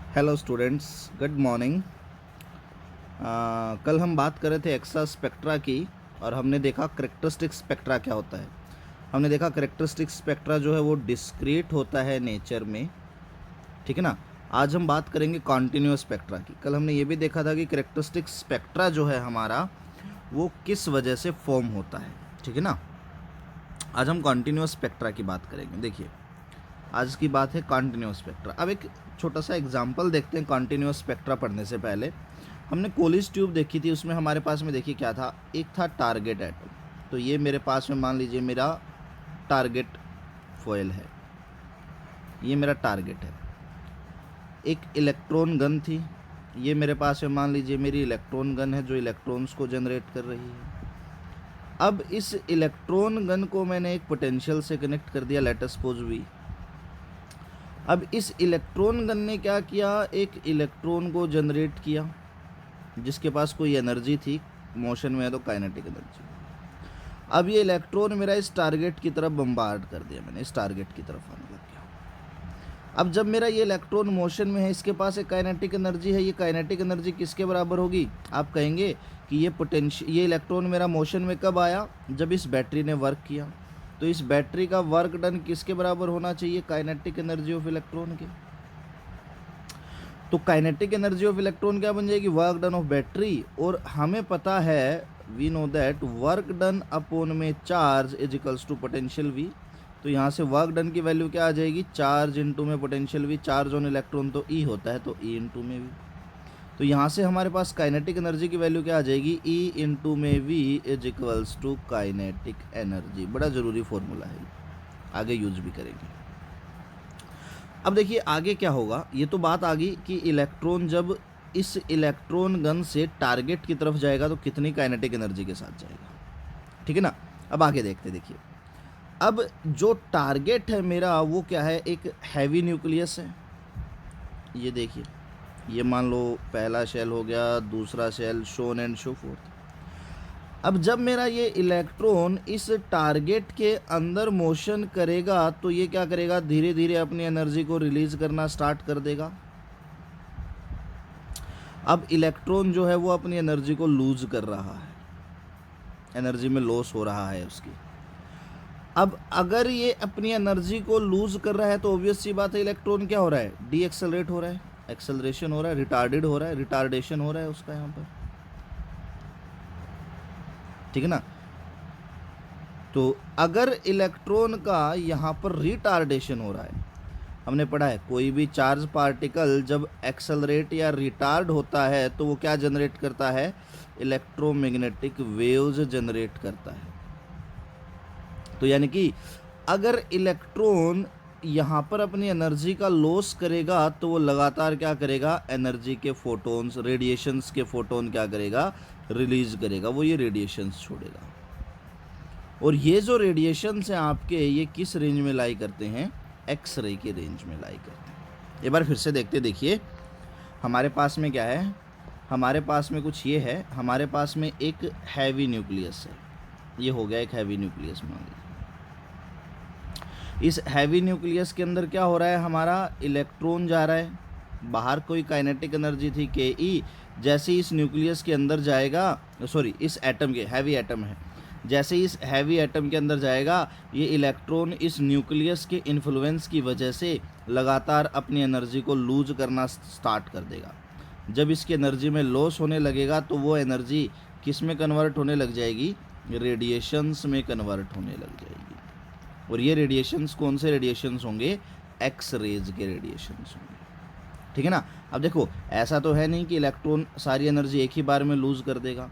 Hello students, good morning. कल हम बात कर रहे थे एक्सा स्पेक्ट्रा की और हमने देखा करेक्टरिस्टिक स्पेक्ट्रा क्या होता है। हमने देखा करेक्टरिस्टिक स्पेक्ट्रा जो है वो डिस्क्रीट होता है नेचर में, ठीक है ना। आज हम बात करेंगे कॉन्टिन्यूअस स्पेक्ट्रा की। कल हमने ये भी देखा था कि करेक्टरिस्टिक स्पेक्ट्रा जो है हमारा वो किस वजह से फॉर्म होता है, ठीक है ना। आज हम कॉन्टिन्यूअस स्पेक्ट्रा की बात करेंगे। देखिए, आज की बात है कॉन्टिन्यूअस स्पेक्ट्रा। अब एक छोटा सा एग्जांपल देखते हैं कॉन्टिन्यूअस स्पेक्ट्रा पढ़ने से पहले। हमने कोलिस ट्यूब देखी थी, उसमें हमारे पास में देखिए क्या था, एक था टारगेट एटम। तो ये मेरे पास में मान लीजिए मेरा टारगेट फॉयल है, ये मेरा टारगेट है। एक इलेक्ट्रॉन गन थी, ये मेरे पास में मान लीजिए मेरी इलेक्ट्रॉन गन है जो इलेक्ट्रॉन्स को जनरेट कर रही है। अब इस इलेक्ट्रॉन गन को मैंने एक पोटेंशियल से कनेक्ट कर दिया, लेट अस सपोज वी। अब इस इलेक्ट्रॉन गन ने क्या किया, एक इलेक्ट्रॉन को जनरेट किया जिसके पास कोई एनर्जी थी, मोशन में है तो काइनेटिक एनर्जी। अब ये इलेक्ट्रॉन मेरा इस टारगेट की तरफ बम्बार्ड कर दिया मैंने, इस टारगेट की तरफ आने लग गया। अब जब मेरा ये इलेक्ट्रॉन मोशन में है, इसके पास एक काइनेटिक एनर्जी है। ये काइनेटिक एनर्जी किसके बराबर होगी? आप कहेंगे कि ये इलेक्ट्रॉन मेरा मोशन में कब आया? जब इस बैटरी ने वर्क किया। तो इस बैटरी का वर्क डन किसके बराबर होना चाहिए? काइनेटिक एनर्जी ऑफ इलेक्ट्रॉन के। तो काइनेटिक एनर्जी ऑफ इलेक्ट्रॉन क्या बन जाएगी? Work done of battery. और हमें पता है, we know that work done upon में charge is equals to potential V. तो यहाँ से वर्क डन की वैल्यू क्या आ जाएगी? चार्ज इंटू में potential V. Charge on electron तो ई होता है, तो ई इंटू में वी। तो यहाँ से हमारे पास काइनेटिक एनर्जी की वैल्यू क्या आ जाएगी? ई इंटू में V is equals to kinetic energy. बड़ा ज़रूरी फॉर्मूला है, आगे यूज भी करेंगे। अब देखिए आगे क्या होगा। ये तो बात आ गई कि इलेक्ट्रॉन जब इस इलेक्ट्रॉन गन से टारगेट की तरफ जाएगा तो कितनी काइनेटिक एनर्जी के साथ जाएगा, ठीक है ना। अब आगे देखते, देखिए अब जो टारगेट है मेरा वो क्या है? एक हैवी न्यूक्लियस है। ये देखिए, ये मान लो पहला शेल हो गया, दूसरा शेल, शोन एंड शो फोर्थ। अब जब मेरा ये इलेक्ट्रॉन इस टारगेट के अंदर मोशन करेगा तो ये क्या करेगा? धीरे धीरे अपनी एनर्जी को रिलीज करना स्टार्ट कर देगा। अब इलेक्ट्रॉन जो है वो अपनी एनर्जी को लूज कर रहा है, एनर्जी में लॉस हो रहा है उसकी। अब अगर ये अपनी एनर्जी को लूज कर रहा है तो ऑब्वियस सी बात है, इलेक्ट्रॉन क्या हो रहा है? डी एक्सेलरेट हो रहा है, एक्सेलरेशन हो रहा है, रिटार्डेड हो रहा है, रिटार्डेशन हो रहा है उसका यहाँ पर, ठीक है ना। तो अगर इलेक्ट्रॉन का यहाँ पर रिटार्डेशन हो रहा है, हमने पढ़ा है कोई भी चार्ज पार्टिकल जब एक्सेलरेट या रिटार्ड होता है तो वो क्या जनरेट करता है? इलेक्ट्रोमैग्नेटिक वेव्स जनरेट करता है। तो यानी कि अगर इलेक्ट्रॉन यहाँ पर अपनी एनर्जी का लॉस करेगा तो वो लगातार क्या करेगा? एनर्जी के फोटोन्स, रेडिएशंस के फोटोन क्या करेगा? रिलीज करेगा, वो ये रेडिएशंस छोड़ेगा। और ये जो रेडिएशंस हैं आपके, ये किस रेंज में लाई करते हैं? एक्स रे के रेंज में लाई करते हैं। एक बार फिर से देखते, देखिए हमारे पास में क्या है? हमारे पास में कुछ ये है, हमारे पास में एक हैवी न्यूक्लियस है। ये हो गया एक हैवी न्यूक्लियस मान लीजिए। इस हैवी न्यूक्लियस के अंदर क्या हो रहा है? हमारा इलेक्ट्रॉन जा रहा है बाहर, कोई काइनेटिक एनर्जी थी के ई, जैसे इस न्यूक्लियस के अंदर जाएगा, सॉरी इस एटम के, हैवी एटम है, जैसे इस हैवी एटम के अंदर जाएगा ये इलेक्ट्रॉन इस न्यूक्लियस के इन्फ्लुएंस की वजह से लगातार अपनी एनर्जी को लूज करना स्टार्ट कर देगा। जब इसकी एनर्जी में लॉस होने लगेगा तो वो एनर्जी किस में कन्वर्ट होने लग जाएगी? रेडिएशंस में कन्वर्ट होने लग जाएगी। और ये रेडिएशंस कौन से रेडिएशंस होंगे? एक्स रेज के रेडिएशंस होंगे, ठीक है ना। अब देखो, ऐसा तो है नहीं कि इलेक्ट्रॉन सारी एनर्जी एक ही बार में लूज कर देगा,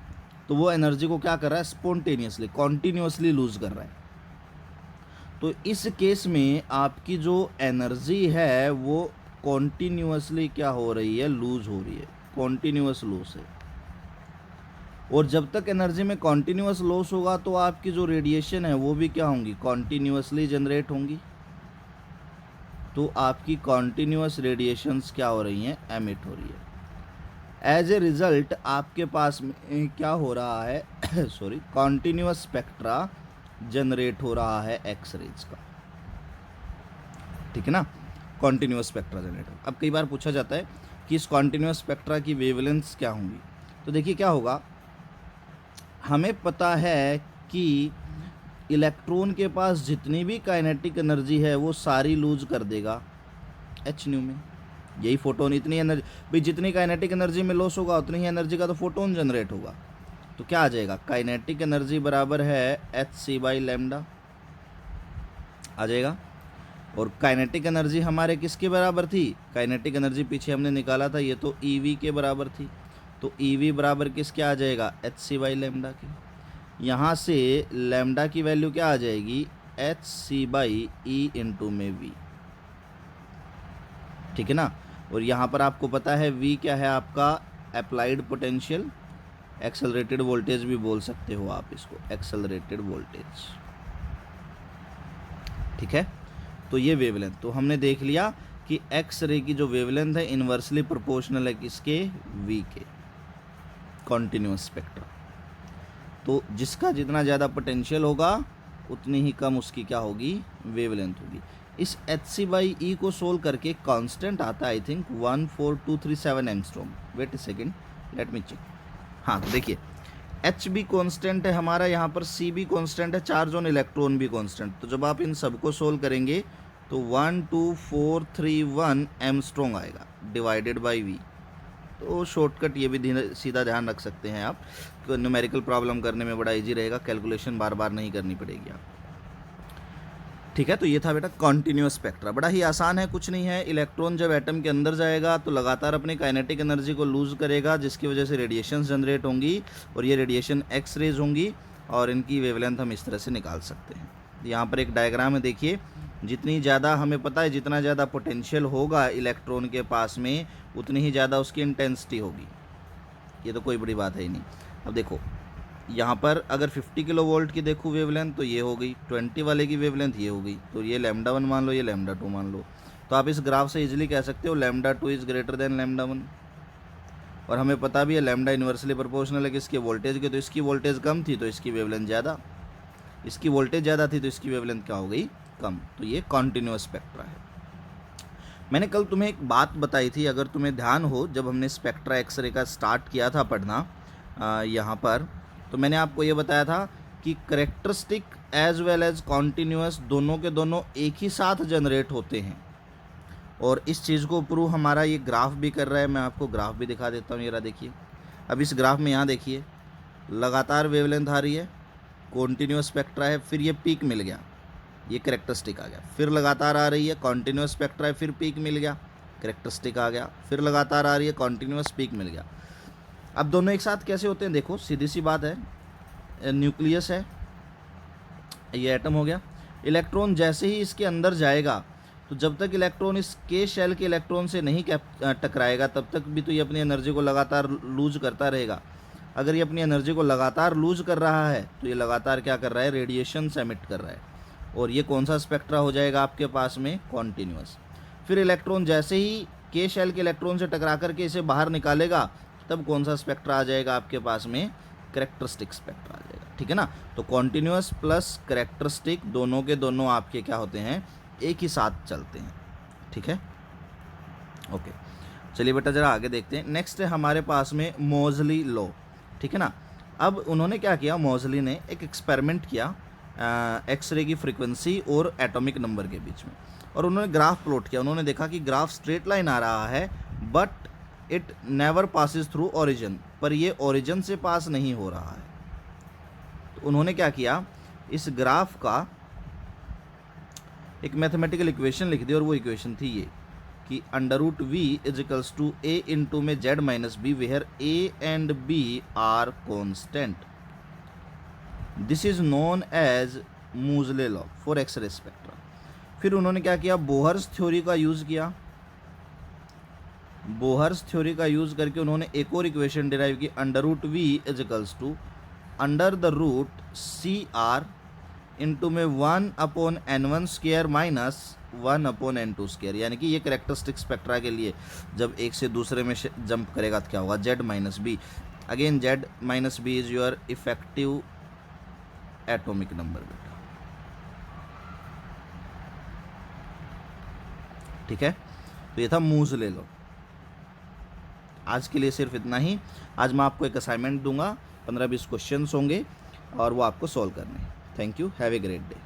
तो वो एनर्जी को क्या कर रहा है? स्पॉन्टेनियसली, कॉन्टिन्यूसली लूज कर रहा है। तो इस केस में आपकी जो एनर्जी है वो कॉन्टिन्यूसली क्या हो रही है? लूज हो रही है, कॉन्टिन्यूस लॉस है। और जब तक एनर्जी में कॉन्टिन्यूस लॉस होगा तो आपकी जो रेडिएशन है वो भी क्या होंगी? कॉन्टिन्यूसली जनरेट होंगी। तो आपकी कॉन्टिन्यूस रेडिएशंस क्या हो रही हैं? एमिट हो रही है। एज ए रिजल्ट आपके पास में क्या हो रहा है? सॉरी, कॉन्टिन्यूस स्पेक्ट्रा जनरेट हो रहा है एक्स रेज का, ठीक है ना। कॉन्टिन्यूस स्पेक्ट्रा जनरेट होगा। अब कई बार पूछा जाता है कि इस कॉन्टिन्यूस स्पेक्ट्रा की वेवलेंथ्स क्या होंगी। तो देखिए क्या होगा, हमें पता है कि इलेक्ट्रॉन के पास जितनी भी काइनेटिक एनर्जी है वो सारी लूज कर देगा एच न्यू में। यही फोटोन, इतनी एनर्जी भाई, जितनी काइनेटिक एनर्जी में लॉस होगा उतनी ही एनर्जी का तो फोटोन जनरेट होगा। तो क्या आ जाएगा, काइनेटिक एनर्जी बराबर है एच सी बाई लैम्डा आ जाएगा। और काइनेटिक एनर्जी हमारे किसके बराबर थी, काइनेटिक एनर्जी पीछे हमने निकाला था, ये तो ई वी के बराबर थी। तो ई वी बराबर किसके आ जाएगा, एच सी बाई लैम्डा के। यहाँ से लैम्डा की वैल्यू क्या आ जाएगी, H C by E into में वी, ठीक है ना। और यहाँ पर आपको पता है वी क्या है, आपका अप्लाइड पोटेंशियल, एक्सेलरेटेड वोल्टेज भी बोल सकते हो आप इसको, एक्सेलरेटेड वोल्टेज, ठीक है। तो ये वेवलेंथ, तो हमने देख लिया कि एक्स रे की जो वेवलेंथ है इन्वर्सली प्रोपोर्शनल है किसके, वी के, कॉन्टिन्यूस स्पेक्ट्रा। तो जिसका जितना ज़्यादा पोटेंशियल होगा उतनी ही कम उसकी क्या होगी, वेवलेंथ होगी। इस एच सी बाई ई को सोल्व करके कांस्टेंट आता है I think 14237 angstrom. Wait a second, let me check. हाँ देखिए, एच भी कांस्टेंट है हमारा, यहाँ पर सी भी कांस्टेंट है, चार्ज ऑन इलेक्ट्रॉन भी कांस्टेंट। तो जब आप इन सबको सोल्व करेंगे तो 12431 एंगस्ट्रॉम आएगा डिवाइडेड बाई वी। तो शॉर्टकट ये भी सीधा ध्यान रख सकते हैं आप, न्यूमेरिकल प्रॉब्लम करने में बड़ा इजी रहेगा, कैलकुलेशन बार बार नहीं करनी पड़ेगी आप, ठीक है। तो ये था बेटा कॉन्टिन्यूस स्पेक्ट्रा, बड़ा ही आसान है, कुछ नहीं है। इलेक्ट्रॉन जब एटम के अंदर जाएगा तो लगातार अपनी काइनेटिक एनर्जी को लूज़ करेगा, जिसकी वजह से रेडिएशन जनरेट होंगी, और ये रेडिएशन एक्स रेज होंगी, और इनकी वेवलेंथ हम इस तरह से निकाल सकते हैं। यहाँ पर एक डायग्राम है, देखिए, जितनी ज़्यादा हमें पता है, जितना ज़्यादा पोटेंशियल होगा इलेक्ट्रॉन के पास में उतनी ही ज़्यादा उसकी इंटेंसिटी होगी, ये तो कोई बड़ी बात है ही नहीं। अब देखो यहाँ पर अगर 50 किलो वोल्ट की देखूँ वेवलेंथ तो ये हो गई, 20 वाले की वेवलेंथ ये हो गई, तो ये लैम्डा 1 मान लो, ये लैम्डा 2 मान लो। तो आप इस ग्राफ से इजीली कह सकते हो lambda 2 is greater than lambda 1। और हमें पता भी है लैम्डा इन्वर्सली प्रोपोर्शनल है किसके, वोल्टेज के। तो इसकी वोल्टेज कम थी तो इसकी वेवलेंथ ज़्यादा, इसकी वोल्टेज ज़्यादा थी तो इसकी वेवलेंथ क्या हो गई, कम। तो ये कॉन्टिन्यूस स्पेक्ट्रा है। मैंने कल तुम्हें एक बात बताई थी, अगर तुम्हें ध्यान हो, जब हमने स्पेक्ट्रा एक्सरे का स्टार्ट किया था पढ़ना यहाँ पर, तो मैंने आपको ये बताया था कि characteristic as well as continuous दोनों के दोनों एक ही साथ जनरेट होते हैं। और इस चीज़ को प्रूव हमारा ये ग्राफ भी कर रहा है। मैं आपको ग्राफ भी दिखा देता हूँ, ये रहा देखिए। अब इस ग्राफ में यहाँ देखिए लगातार वेवलेंथ आ रही है, कॉन्टिन्यूस स्पेक्ट्रा है, फिर ये पीक मिल गया, ये करेक्टरिस्टिक आ गया, फिर लगातार आ रही है, कॉन्टिन्यूस स्पेक्ट्रा है, फिर पीक मिल गया, करेक्टरिस्टिक आ गया, फिर लगातार आ रही है, कॉन्टिन्यूस, पीक मिल गया। अब दोनों एक साथ कैसे होते हैं, देखो सीधी सी बात है, न्यूक्लियस है, ये एटम हो गया, इलेक्ट्रॉन जैसे ही इसके अंदर जाएगा तो जब तक इलेक्ट्रॉन इस के शेल के इलेक्ट्रॉन से नहीं टकराएगा तब तक भी तो ये अपनी एनर्जी को लगातार लूज करता रहेगा। अगर ये अपनी एनर्जी को लगातार लूज कर रहा है तो ये लगातार क्या कर रहा है, रेडिएशन एमिट कर रहा है, और ये कौन सा स्पेक्ट्रा हो जाएगा आपके पास में, कॉन्टिन्यूस। फिर इलेक्ट्रॉन जैसे ही के शेल के इलेक्ट्रॉन से टकरा करके इसे बाहर निकालेगा तब कौन सा स्पेक्ट्रा आ जाएगा आपके पास में, करेक्टरिस्टिक स्पेक्ट्रा आ जाएगा, ठीक है ना। तो कॉन्टिन्यूस प्लस करेक्टरिस्टिक दोनों के दोनों आपके क्या होते हैं, एक ही साथ चलते हैं, ठीक है। ओके, चलिए बेटा जरा आगे देखते हैं। नेक्स्ट है हमारे पास में मोज़ली लॉ, ठीक है ना। अब उन्होंने क्या किया, मोज़ली ने एक एक्सपेरिमेंट किया एक्सरे की फ्रीक्वेंसी और एटॉमिक नंबर के बीच में, और उन्होंने ग्राफ प्लॉट किया। उन्होंने देखा कि ग्राफ स्ट्रेट लाइन आ रहा है but it never passes through origin, पर ये ओरिजिन से पास नहीं हो रहा है। तो उन्होंने क्या किया, इस ग्राफ का एक मैथमेटिकल इक्वेशन लिख दी, और वो इक्वेशन थी ये कि under root V is equals to A into में Z minus B, where A and B are constant. This is known as Moseley law for X-ray spectra. फिर उन्होंने क्या किया, बोहर्स थ्योरी का यूज़ किया। बोहर्स थ्योरी का use करके उन्होंने एक और इक्वेशन डिराइव की, under root V is equals to under the root C R into में 1/n1 square minus 1/n2 square. यानी कि ये करेक्टरिस्टिक स्पेक्ट्रा के लिए जब एक से दूसरे में जंप करेगा तो क्या होगा, Z minus B. Again Z minus B is your effective atomic number बेटा, ठीक है, तो ये था मूव्स ले लो। आज के लिए सिर्फ इतना ही। आज मैं आपको एक असाइनमेंट दूंगा, 15-20 क्वेश्चंस होंगे और वो आपको सॉल्व करने हैं। Thank you, have a great day.